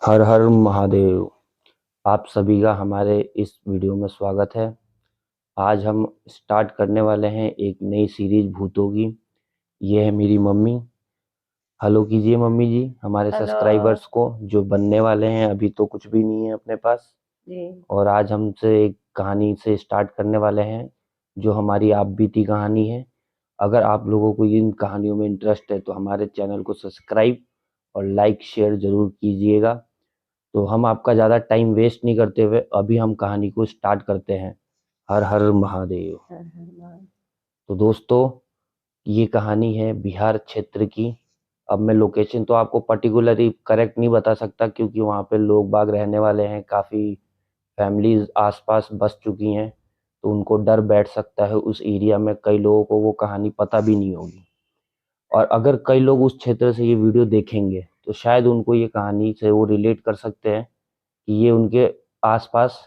हर हर महादेव। आप सभी का हमारे इस वीडियो में स्वागत है। आज हम स्टार्ट करने वाले हैं एक नई सीरीज भूतों की। ये है मेरी मम्मी। हेलो कीजिए मम्मी जी हमारे हेलो सब्सक्राइबर्स को जो बनने वाले हैं। अभी तो कुछ भी नहीं है अपने पास। जी। और आज हमसे एक कहानी से स्टार्ट करने वाले हैं जो हमारी आप बीती कहानी है। अगर आप लोगों को इन कहानियों में इंटरेस्ट है तो हमारे चैनल को सब्सक्राइब और लाइक शेयर जरूर कीजिएगा। तो हम आपका ज़्यादा टाइम वेस्ट नहीं करते हुए अभी हम कहानी को स्टार्ट करते हैं। हर हर महादेव। हर हर महादेव। तो दोस्तों ये कहानी है बिहार क्षेत्र की। अब मैं लोकेशन तो आपको पर्टिकुलरली करेक्ट नहीं बता सकता क्योंकि वहाँ पे लोग बाग रहने वाले हैं, काफ़ी फैमिलीज आसपास बस चुकी हैं। तो उनको डर बैठ सकता है, उस एरिया में कई लोगों को वो कहानी पता भी नहीं होगी। और अगर कई लोग उस क्षेत्र से ये वीडियो देखेंगे तो शायद उनको ये कहानी से वो रिलेट कर सकते हैं कि ये उनके आसपास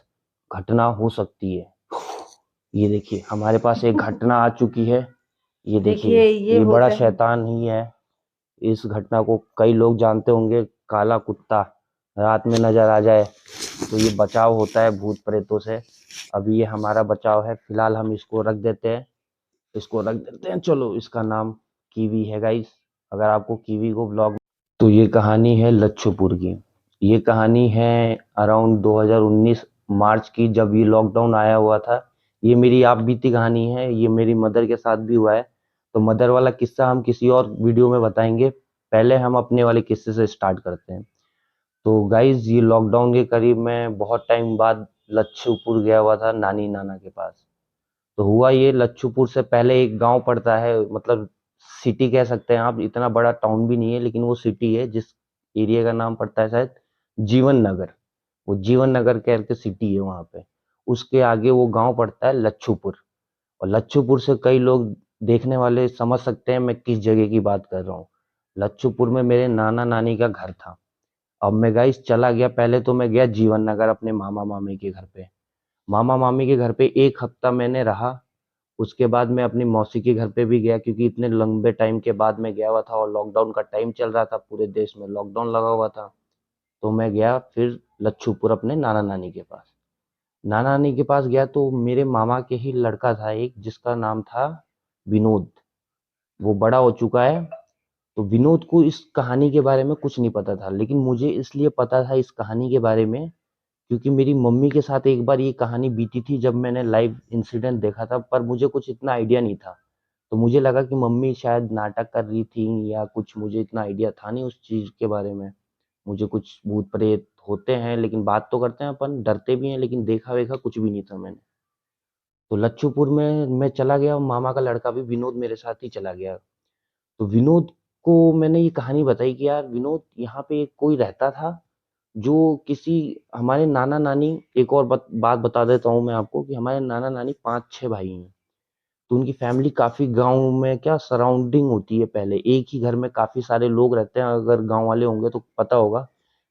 घटना हो सकती है। ये देखिए हमारे पास एक घटना आ चुकी है। ये देखिए देखिए ये ये बड़ा होता है। शैतान ही है। इस घटना को कई लोग जानते होंगे। काला कुत्ता रात में नजर आ जाए तो ये बचाव होता है भूत प्रेतों से। अभी ये हमारा बचाव है, फिलहाल हम इसको रख देते हैं। चलो इसका नाम कीवी है गाइस। अगर आपको कीवी को ब्लॉग तो ये कहानी है लच्छूपुर की। ये कहानी है अराउंड 2019 मार्च की, जब ये लॉकडाउन आया हुआ था। ये मेरी आप बीती कहानी है, ये मेरी मदर के साथ भी हुआ है। तो मदर वाला किस्सा हम किसी और वीडियो में बताएंगे। पहले हम अपने वाले किस्से से स्टार्ट करते हैं। तो गाइज ये लॉकडाउन के करीब मैं बहुत टाइम बाद लच्छूपुर गया हुआ था नानी नाना के पास। तो हुआ ये, लच्छूपुर से पहले एक गांव पड़ता है, मतलब सिटी कह सकते हैं आप, इतना बड़ा टाउन भी नहीं है लेकिन वो सिटी है। जिस एरिया का नाम पड़ता है शायद जीवन नगर। वो जीवन नगर करके सिटी है वहां पे। उसके आगे वो गांव पड़ता है लच्छूपुर। और लच्छूपुर से कई लोग देखने वाले समझ सकते हैं मैं किस जगह की बात कर रहा हूँ। लच्छूपुर में मेरे नाना नानी का घर था। अब मैं गाइस चला गया, पहले तो मैं गया जीवन नगर अपने मामा मामी के घर पे। मामा मामी के घर पे एक हफ्ता मैंने रहा। उसके बाद मैं अपनी मौसी के घर पे भी गया क्योंकि इतने लंबे टाइम के बाद मैं गया हुआ था और लॉकडाउन का टाइम चल रहा था, पूरे देश में लॉकडाउन लगा हुआ था। तो मैं गया फिर लच्छूपुर अपने नाना नानी के पास। नाना नानी के पास गया तो मेरे मामा के ही लड़का था एक, जिसका नाम था विनोद। वो बड़ा हो चुका है। तो विनोद को इस कहानी के बारे में कुछ नहीं पता था, लेकिन मुझे इसलिए पता था इस कहानी के बारे में क्योंकि मेरी मम्मी के साथ एक बार ये कहानी बीती थी जब मैंने लाइव इंसिडेंट देखा था, पर मुझे कुछ इतना आइडिया नहीं था। तो मुझे लगा कि मम्मी शायद नाटक कर रही थी या कुछ, मुझे इतना आइडिया था नहीं उस चीज के बारे में। मुझे कुछ भूत प्रेत होते हैं लेकिन बात तो करते हैं अपन, डरते भी हैं, लेकिन देखा वेखा कुछ भी नहीं था मैंने। तो लच्छूपुर में मैं चला गया, मामा का लड़का भी विनोद मेरे साथ ही चला गया। तो विनोद को मैंने ये कहानी बताई कि यार विनोद यहाँ पे कोई रहता था जो किसी, हमारे नाना नानी, एक और बात बता देता हूँ मैं आपको कि हमारे नाना नानी पांच छह भाई हैं। तो उनकी फैमिली काफी गांव में क्या सराउंडिंग होती है, पहले एक ही घर में काफी सारे लोग रहते हैं, अगर गांव वाले होंगे तो पता होगा।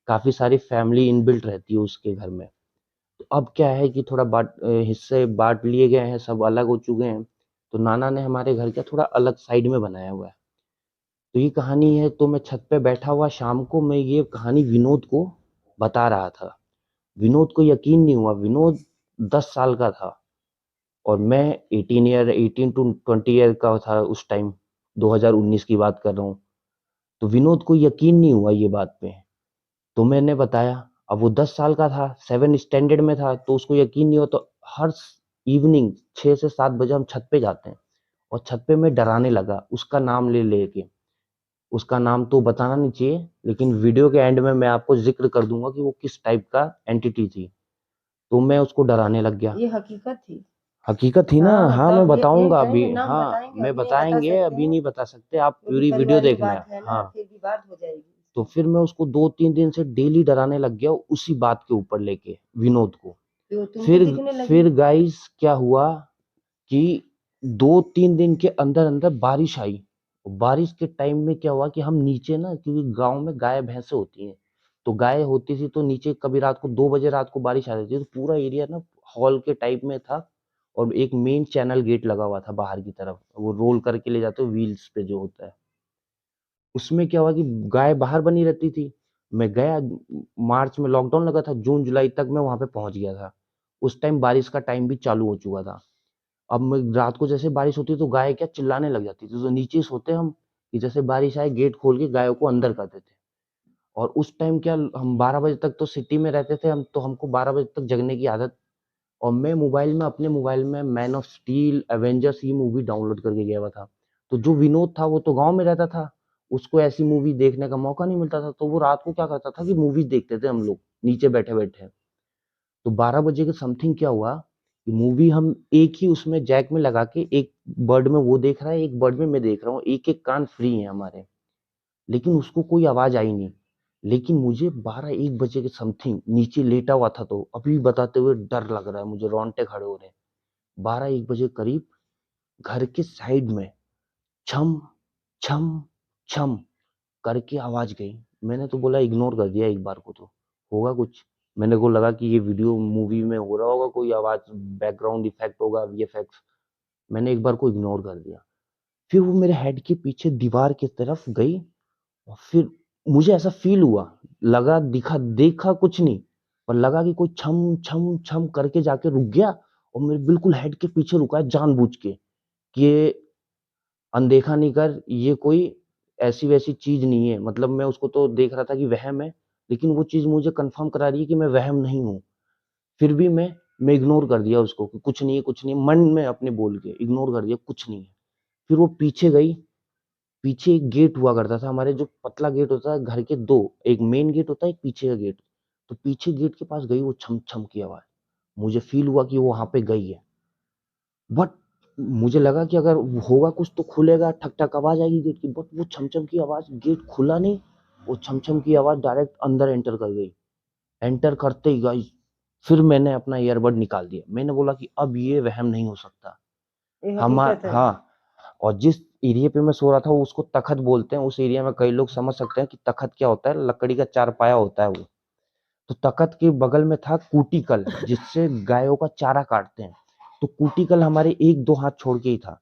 काफी सारी फैमिली इनबिल्ट रहती है उसके घर में। तो अब क्या है कि थोड़ा हिस्से बांट लिए गए हैं, सब अलग हो चुके हैं। तो नाना ने हमारे घर का थोड़ा अलग साइड में बनाया हुआ है। तो ये कहानी है, तो मैं छत पे बैठा हुआ शाम को मैं ये कहानी विनोद को बता रहा था। विनोद को यकीन नहीं हुआ। विनोद 10 साल का था और मैं 18 टू 20 ईयर का था उस टाइम। 2019 की बात कर रहा हूँ। तो विनोद को यकीन नहीं हुआ ये बात पे। तो मैंने बताया। अब वो 10 साल का था, 7 स्टैंडर्ड में था, तो उसको यकीन नहीं हुआ। तो हर इवनिंग 6 से 7 बजे हम छत पे जाते हैं और छत पे मैं डराने लगा उसका नाम ले लेके। उसका नाम तो बताना नहीं चाहिए लेकिन वीडियो के एंड में मैं आपको जिक्र कर दूंगा कि वो किस टाइप का एंटिटी थी। तो मैं उसको डराने लग गया। ये हकीकत थी। हकीकत थी ना, हाँ हाँ मैं तब ये बताऊंगा अभी, कहेंगे, नाम हाँ बताएंगे, मैं अभी नहीं बता बताएंगे, सकते अभी हैं नहीं बता सकते, आप क्योंकि पूरी वीडियो पारिवारिक देखना। बात है ना, हाँ। फिर विवाद हो जाएगी तो इससे। फिर मैं उसको 2-3 दिन से डेली डराने लग गया उसी बात के ऊपर लेके विनोद को। तो तुमको फिर दिखने लगी। फिर गाइस क्या हुआ कि 2-3 दिन के अंदर अंदर बारिश आई। बारिश के टाइम में क्या हुआ कि हम नीचे ना, क्योंकि गांव में गाय भैंसे होती हैं, तो गाय होती थी तो नीचे कभी रात को 2 बजे रात को बारिश आ जाती थी, तो पूरा एरिया ना हॉल के टाइप में था। और एक मेन चैनल गेट लगा हुआ था बाहर की तरफ, वो रोल करके ले जाते हो व्हील्स पे जो होता है। उसमें क्या हुआ कि गाय बाहर बनी रहती थी। मैं गया, मार्च में लॉकडाउन लगा था, जून जुलाई तक मैं वहां पे पहुंच गया था। उस टाइम बारिश का टाइम भी चालू हो चुका था। अब मैं रात को जैसे बारिश होती तो गाय क्या चिल्लाने लग जाती थी, तो नीचे ही सोते हम कि जैसे बारिश आए गेट खोल के गायों को अंदर कर देते। और उस टाइम क्या हम 12 बजे तक तो सिटी में रहते थे हम, तो हमको 12 बजे तक जगने की आदत। और मैं मोबाइल में, अपने मोबाइल में मैन ऑफ स्टील, एवेंजर्स ये मूवी डाउनलोड करके गया हुआ था। तो जो विनोद था वो तो गाँव में रहता था, उसको ऐसी मूवी देखने का मौका नहीं मिलता था, तो वो रात को क्या करता था कि मूवी देखते थे हम लोग नीचे बैठे-बैठे। तो 12 बजे के समथिंग क्या हुआ कि मूवी हम एक ही उसमें जैक में लगा के, एक बर्ड में वो देख रहा है, एक बर्ड में मैं देख रहा हूँ, एक-एक कान फ्री हैं हमारे। लेकिन उसको कोई आवाज़ आई नहीं। लेकिन मुझे 12-1 बजे के समथिंग नीचे लेटा हुआ था, तो अभी बताते हुए डर लग रहा है मुझे, रोंगटे खड़े हो रहे हैं। 12-1 बजे करीब घर के साइड में छम, छम, छम करके आवाज़ गई। मैंने तो बोला इग्नोर कर दिया एक बार को तो, होगा कुछ। मेरे को लगा कि ये वीडियो मूवी में हो रहा होगा, कोई आवाज़ बैकग्राउंड इफ़ेक्ट होगा, वीएफएक्स। मैंने एक बार को इग्नोर कर दिया। फिर वो मेरे हेड के पीछे दीवार की तरफ गई और फिर मुझे ऐसा फ़ील हुआ, लगा, दिखा, देखा कुछ नहीं, पर लगा कि कोई छम, छम, छम करके जाके रुक गया और मेरे बिल्कुल हेड के पीछे रुका है जानबूझ के, कि ये अनदेखा नहीं कर, ये कोई ऐसी-वैसी चीज़ नहीं है। मतलब मैं उसको तो देख रहा था कि वहम है, लेकिन वो चीज़ मुझे कन्फर्म करा रही है कि मैं वहम नहीं हूँ। फिर भी मैं इग्नोर कर दिया उसको कि कुछ नहीं है, मन में अपने बोल के इग्नोर कर दिया, कुछ नहीं है। फिर वो पीछे गई, पीछे एक गेट हुआ करता था हमारे, जो पतला गेट होता है घर के 2, एक मेन गेट होता है, एक पीछे का गेट। तो पीछे गेट के पास गई वो छम-छम की आवाज़। मुझे फ़ील हुआ कि वो वहाँ पे गई है। बट मुझे लगा कि अगर होगा कुछ तो खुलेगा, ठक-ठक आवाज़ आएगी गेट की, बट वो छम-छम की आवाज़, गेट खुला नहीं, वो छम-छम की आवाज़ डायरेक्ट अंदर एंटर कर गई। एंटर करते ही गाइस, फिर मैंने अपना ईयरबड निकाल दिया। मैंने बोला कि अब ये वहम नहीं हो सकता। ये हकीकत है। हाँ, और जिस एरिया पे मैं सो रहा था वो उसको तख़्त बोलते हैं। उस एरिया में कई लोग समझ सकते हैं कि तख़्त क्या होता है, लकड़ी का चारपाया होता है वो। तो तख़्त के बगल में था कूटीकल, जिससे गायों का चारा काटते हैं। तो कूटीकल हमारे 1-2 हाथ छोड़ के ही था।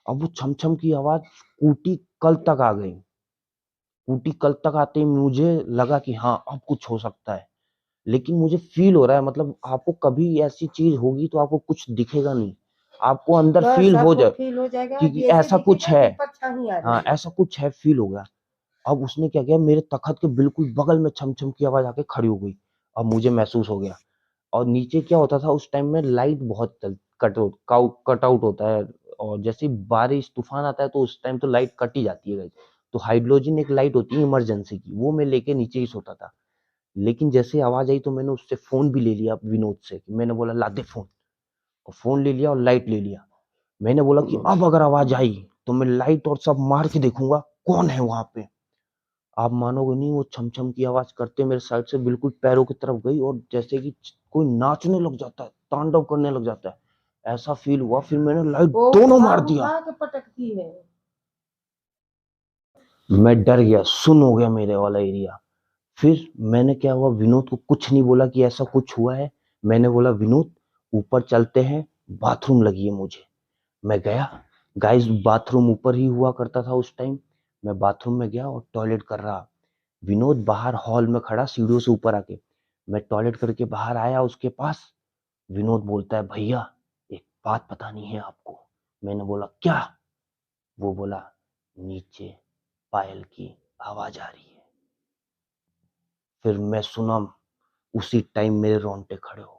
अब वो छम-छम की आवाज़ कूटीकल तक आ गई। कूटीकल तक आते ही मुझे लगा कि हाँ, अब कुछ हो सकता है। लेकिन मुझे फ़ील हो रहा है, मतलब आपको कभी ऐसी चीज़ होगी तो आपको कुछ दिखेगा नहीं। आपको अंदर बस फ़ील हो आपको जाए फ़ील हो जाएगा कि कि ऐसे ऐसा कुछ दिखेगा है। कि ऊपर छाही आ हाँ, रही है। ऐसा कुछ है, फ़ील हो गया। अब उसने क्या किया, मेरे तख़्त के बिल्कुल बगल में छम-छम की आवाज़ आके खड़ी हो गई। अब मुझे महसूस हो गया। और नीचे क्या होता था उस टाइम में, लाइट बहुत कट आउट होता है, और जैसे ही बारिश तूफ़ान आता है तो उस टाइम तो लाइट कट ही जाती है गाइस। तो हाइड्रोजन एक लाइट होती है इमरजेंसी की, वो मैं लेके नीचे ही सोता था। लेकिन जैसे ही आवाज़ आई तो मैंने उससे फ़ोन भी ले लिया विनोद से, मैंने बोला ला दे फ़ोन, और फ़ोन ले लिया और लाइट ले लिया। मैंने बोला कि अब अगर आवाज़ आई तो मैं लाइट और सब मार के देखूँगा कौन है वहाँ पे। आप मानोगे नहीं, वो छम-छम की आवाज़ करते मेरे साइड से बिल्कुल पैरों की तरफ गई, और जैसे कि कोई नाचने लग जाता है, तांडव करने लग जाता है, ऐसा फ़ील हुआ। फिर मैंने लाइट वो दोनों मार दिया। उठा-उठा के पटकती है। मैं डर गया, सुन्न हो गया मेरे वाला एरिया। फिर मैंने क्या हुआ, विनोद को कुछ नहीं बोला कि ऐसा कुछ हुआ है। मैंने बोला विनोद ऊपर चलते हैं, बाथरूम लगी है मुझे। मैं गया, गाइस बाथरूम ऊपर ही हुआ करता था उस टाइम। मैं बाथरूम में गया और टॉयलेट कर रहा। विनोद बाहर हॉल में खड़ा सीढ़ियों से ऊपर आके। मैं टॉयलेट करके बाहर आया उसके पास। विनोद बोलता है भैया एक बात बतानी है आपको। मैंने बोला क्या? वो बोला नीचे पायल की आवाज आ रही है। फिर मैं सुना, उसी टाइम मेरे रोंगटे खड़े हो गए।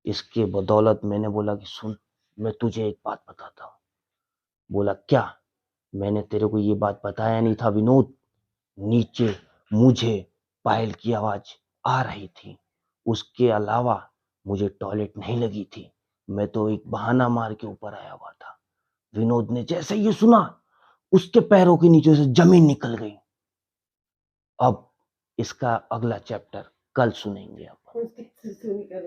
इसके बदौलत मैंने बोला कि सुन, मैं तुझे एक बात बताता हूँ। बोला क्या? मैंने तेरे को ये बात बताया नहीं था विनोद। नीचे मुझे पायल की आवाज आ रही थी, उसके अलावा मुझे टॉयलेट नहीं लगी थी। मैं तो एक बहाना मार के ऊपर आया हुआ था। विनोद ने जैसे ये सुना, उसके पैरों के नीचे से जमीन निकल गई। अब इसका अगला चैप्टर कल सुनेंगे अपन। उसकी सुनी कर